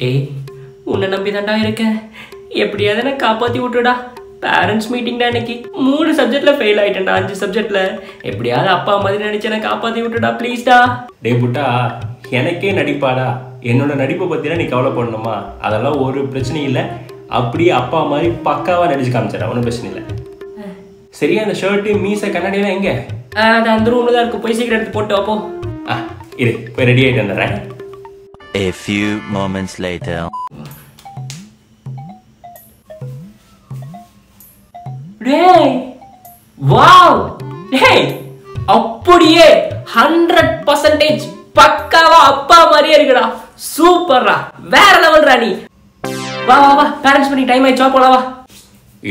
டேய் உன்னை நம்பி தாண்டா இருக்கேன், எப்படியாவது நான் காப்பாற்றி விட்டுடா. பேரண்ட்ஸ் மீட்டிங் தான் இன்னைக்கு. 3 சப்ஜெக்டில் ஃபெயில் ஆகிட்டேன்டா, 5 சப்ஜெக்டில். எப்படியாவது அப்பா மாதிரி நினச்சி நான் காப்பாற்றி விட்டுடா ப்ளீஸ்டா. டே புட்டா, எனக்கே நடிப்பாடா. என்னோட நடிப்பை பற்றினா நீ கவலைப்படணுமா? அதெல்லாம் ஒரு பிரச்சனையும் இல்லை. அப்படியே அப்பா மாதிரி பக்காவாக நடிச்சு காமிச்சிடா, ஒன்றும் பிரச்சனை இல்லை. சரியா, அந்த ஷர்ட்டு மீசை கண்ணாடியெல்லாம் எங்கே? அது அந்த ரூமில் தான் இருக்கும், போய் சீக்கிரம் எடுத்து போட்டு அப்போ. இரு, போய் ரெடி ஆகிட்டு வந்துடுறேன். A few moments later. டேய் வாவ், டேய் அப்படியே 100% பக்காவா அப்பா மாதிரியே இருக்குடா. சூப்பர்ரா, வேற லெவல்ரா நீ. வா வா வா, பேரண்ட்ஸ் மீட்டிங் டைம் ஆயிடுச்சு, போலாம் வா.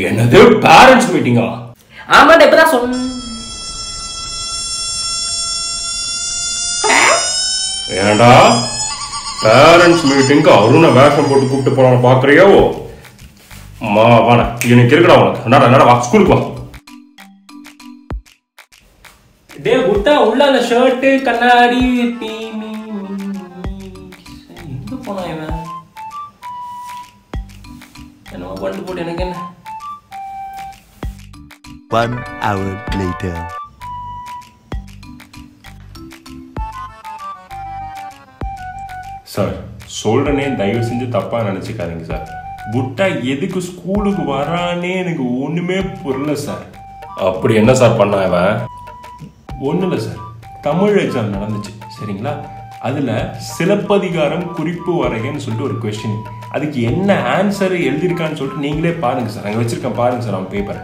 என்னது பேரண்ட்ஸ் மீட்டிங்கா? ஆமாண்டா, இப்பதான் சொன்ன. ஏன்டா பேரண்ட்ஸ் மீட்டிங்க்கு அருணை வேஷம் போட்டு கூப்பிட்டு போறான்னு பாக்குறியோ? வாடா, எனக்கு இருக்குடா உனக்கு. என்னடா வா, ஸ்கூலுக்கு வா. டே குட்டா, உள்ள அந்த ஷர்ட்டு கண்ணாடி எங்க போனா இவன்? என்ன பண்ணு போட்டு எனக்கு என்ன? 1 hour later. சார் சொல்றனே, தயவு செஞ்சு தப்பா நினைச்சுக்காதீங்க சார். புட்டா எதுக்கு ஸ்கூலுக்கு வரானே எனக்கு ஒண்ணுமே புரியல சார். அப்படி என்ன சார் பண்ண இவன்? ஒன்றும் இல்லை சார், தமிழ் எக்ஸாம் நடந்துச்சு சரிங்களா? அதில் சிலப்பதிகாரம் குறிப்பு வரைகன்னு சொல்லிட்டு ஒரு கொஸ்டின். அதுக்கு என்ன ஆன்சர் எழுதியிருக்கான்னு சொல்லிட்டு நீங்களே பாருங்க சார். அங்கே வச்சிருக்கேன் பாருங்க சார் அவன் பேப்பரை.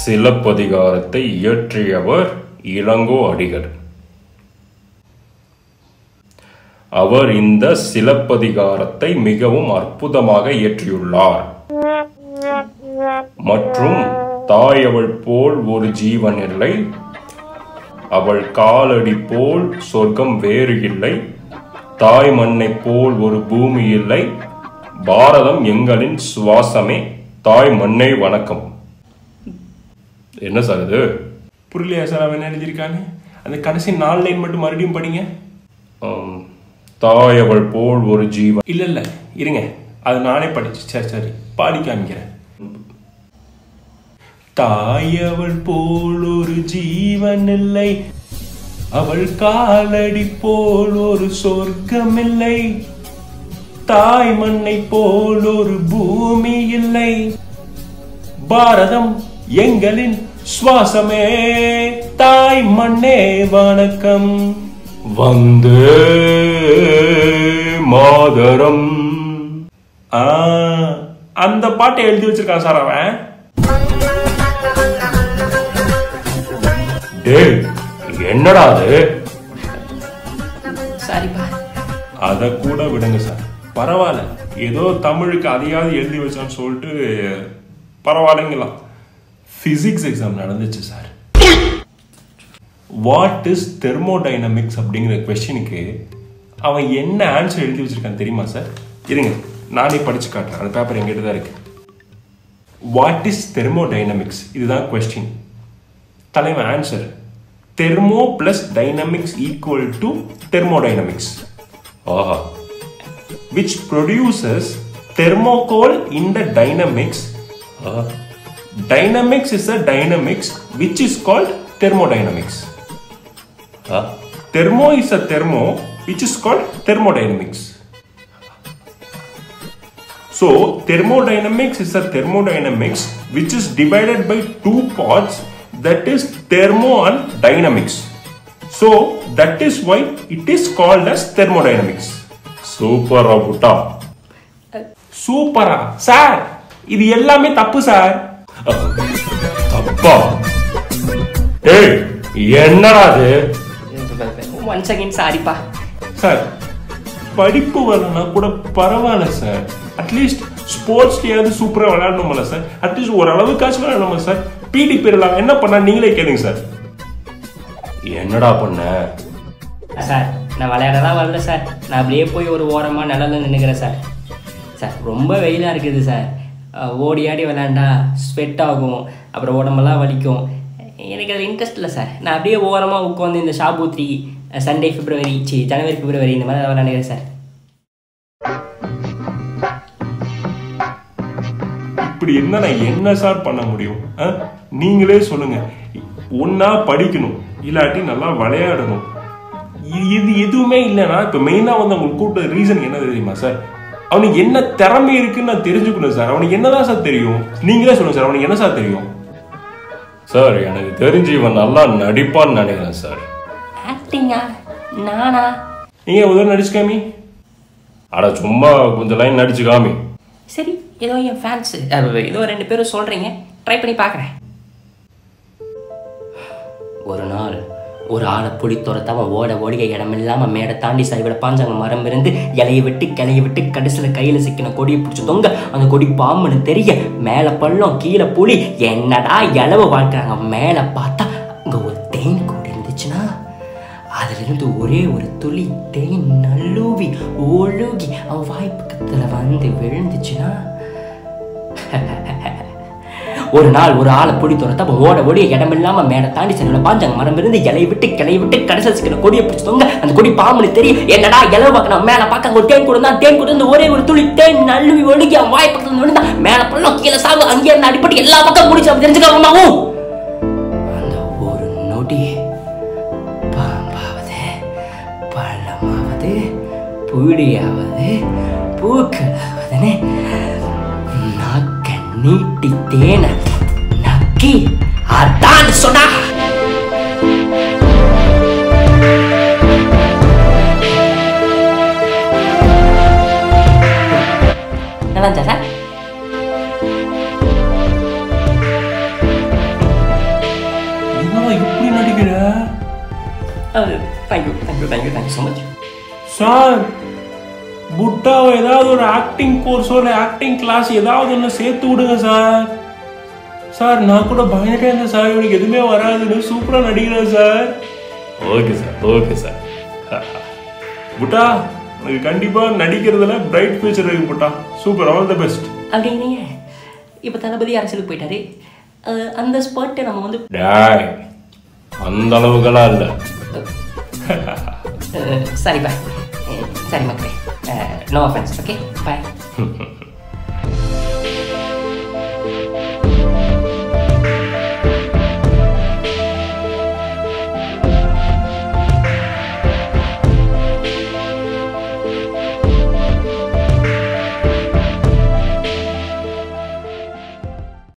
சிலப்பதிகாரத்தை இயற்றியவர் இளங்கோ அடிகள். அவர் இந்த சிலப்பதிகாரத்தை மிகவும் அற்புதமாக இயற்றியுள்ளார். மற்றும் தாயவள் போல் ஒரு ஜீவன் இல்லை, அவள் காலடி போல் சொர்க்கம் வேறு இல்லை, தாய் மண்ணை போல் ஒரு பூமி இல்லை, பாரதம் எங்களின் சுவாசமே, தாய் மண்ணை வணக்கம். என்ன சார் இது? புரியலையா சார் அவன் என்ன எழுதியிருக்கான்னு? அந்த கடைசி 4 லைன் மட்டும் மறுபடியும் படிங்க. தாயவள் போல் ஒரு ஜீவன். இல்ல இருங்க, அது நானே படிச்சு சரி பாடி காமிக்கிறேன். தாயவள் போல் ஒரு ஜீவன் இல்லை, அவள் காலடி போல் ஒரு சொர்க்கம் இல்லை, தாய் மண்ணை போல் ஒரு பூமி இல்லை, பாரதம் எங்களின் சுவாசமே, தாய் மண்ணே வணக்கம், வந்தே மாதரம். அந்த பாட்டை எழுதி வச்சிருக்கான் சார் அவன். டேய் என்னடா அது? சாரிப்பா. அத கூட விடுங்க சார், பரவாயில்ல. ஏதோ தமிழுக்கு அதையாவது எழுதி வச்சான்னு சொல்லிட்டு பரவாயில்லைங்களா? பிசிக்ஸ் எக்ஸாம் நடந்துச்சு சார். வாட் இஸ் தெர்மோடைனமிக்ஸ் அப்படிங்கிற கொஸ்டினுக்கு அவன் என்ன ஆன்சர் எழுதி வச்சிருக்கான்னு தெரியுமா சார்? இருங்க நானே படிச்சு காட்டுறேன், அந்த பேப்பர் எங்கிட்ட தான் இருக்கு. வாட் இஸ் தெர்மோடைனமிக்ஸ், இதுதான் கொஸ்டின். தலைவன் answer, thermo plus dynamics equal to thermodynamics. ஆஹா. which produces thermocol in the dynamics. Dynamics is a dynamics which is called thermodynamics. Thermo is a thermo which is called thermodynamics. So thermodynamics is a thermodynamics which is divided by 2 parts, that is thermo and dynamics. So that is why it is called as thermodynamics. Super Buddha. Super sir, இது எல்லாமே தப்பு sir. தப்பா? ஏய் என்னடா அது? One second, சாரிப்பா sir. படிப்பு வரலனா கூட பரவாயில்ல சார், அட்லீஸ்ட் ஸ்போர்ட்ஸ்லயாவது சூப்பரா விளையாடணும்ல சார். அட்லீஸ்ட் ஒரு அளவுக்காச்சும் விளையாடணுமா சார்? பிடி பீரியட் என்ன பண்ணா நீங்களே கேளுங்க சார். என்னடா பண்ண? சார் நான் விளையாடலாம் வரல சார், நான் அப்படியே போய் ஒரு ஓரமாக நிழல்ல நின்றுக்கிறேன் சார். சார் ரொம்ப வெயிலாக இருக்குது சார், ஓடி ஆடி விளையாண்டா ஸ்வெட் ஆகும், அப்புறம் உடம்பெல்லாம் வலிக்கும். எனக்கு அது இன்ட்ரெஸ்ட் இல்லை சார். நான் அப்படியே ஓரமாக உட்காந்து இந்த ஷாபூத்ரி சண்டே ஜனவரி பிப்ரவரி இந்த மாதிரி நினைக்கிறேன் சார். இப்படி இருந்தா நான் என்ன சார் பண்ண முடியும்? நீங்களே சொல்லுங்க. ஒன்னா படிக்கணும், இல்லாட்டி நல்லா விளையாடணும். இது எதுவுமே இல்லைன்னா இப்ப மெயினா வந்து அவங்களுக்கு கூப்பிட்ட ரீசன் என்ன தெரியுமா சார்? அவனுக்கு என்ன திறமை இருக்குன்னு நான் தெரிஞ்சுக்கணும் சார். அவனுக்கு என்னதான் சார் தெரியும்? நீங்களே சொல்லுங்க சார், அவனுக்கு என்ன சார் தெரியும்? சார் எனக்கு தெரிஞ்சு இவன் நல்லா நடிப்பான்னு நினைக்கிறேன் சார். ஆக்டிங்கா? நானா? நீங்க உதவி நடிச்சு காமி. அட சும்மா கொஞ்சம் லைன் நடிச்சு காமி. சரி, ஏதோ என் ஃபேன்ஸ் ஏதோ 2 பேரும் சொல்றீங்க, ட்ரை பண்ணி பார்க்குறேன். ஒரு நாள் ஒரு ஆளை புளி துரத்தாம ஓடிய இடமில்லாம மேடை தாண்டி சரிவிட பாஞ்சாங்க மரம் இருந்து இலையை விட்டு கடைசியில் கையில சிக்கின கொடியை பிடிச்சி தொங்க அந்த கொடி பாம்புன்னு தெரிய மேலே பள்ளம் கீழே புளி என்னடா இளவு வாழ்க்கிறாங்க. மேலே பார்த்தா அங்கே ஒரு தேன் கொடி இருந்துச்சுன்னா அதிலிருந்து ஒரே ஒரு துளி தேன் நல்லூவி ஒழுகி அவன் வாய் பக்கத்தில் வந்து விழுந்துச்சுன்னா ஒரு நாள் ஒரு ஆளை பொடி துரத்த ஓடிய இடமில்லாம மேடை தாண்டி செல்ல பாஞ்சாங்க மரம் இருந்து இலையை விட்டு கடைசியில் சிக்கிற கொடியை பிடிச்சி தொங்க அந்த கொடி பாம்புன்னு தெரியும் என்னடா இலவு பார்க்கணும். மேலே பார்க்க ஒரு தேன் கொடுத்தா தேன் கொடுத்து ஒரே ஒரு துளி தேன் நல்லுவி ஒழுகி அவன் வாய் பக்கத்தில் விழுந்தா மேலே பள்ளம் கீழே சாவு அங்கே இருந்து அடிப்பட்டு எல்லா பக்கம் முடிச்சு அவன் தெரிஞ்சுக்காமவும் அந்த ஒரு நொடி பாம்பாவது பள்ளமாவது புடியாவது பூக்களாவதுன்னு நீட்டி தேன நக்கி அதான் சொன்னா. நல்லா சார். எப்படி நடிக்கிற? Thank you so much sir. புட்டாவை ஏதாவது ஒரு ஆக்டிங் கோர்ஸோ இல்லை ஆக்டிங் கிளாஸ் ஏதாவது ஒன்று சேர்த்து விடுங்க சார். சார் நான் கூட பயந்துட்டே இருந்தேன் சார், இவனுக்கு எதுவுமே வராதுன்னு. சூப்பராக நடிக்கிறேன் சார். Okay sir. புட்டா உனக்கு கண்டிப்பாக நடிக்கிறதுல பிரைட் ஃபியூச்சர் இருக்கு புட்டா. Super, all the best. அப்படிங்கிறீங்க. இப்போ தளபதி அரசியலுக்கு போயிட்டாரு. அந்த ஸ்பாட்டை நம்ம வந்து அந்த அளவுக்கெல்லாம் இல்லை. சரி பாய். சரி மக்களே, no offense, okay? Bye.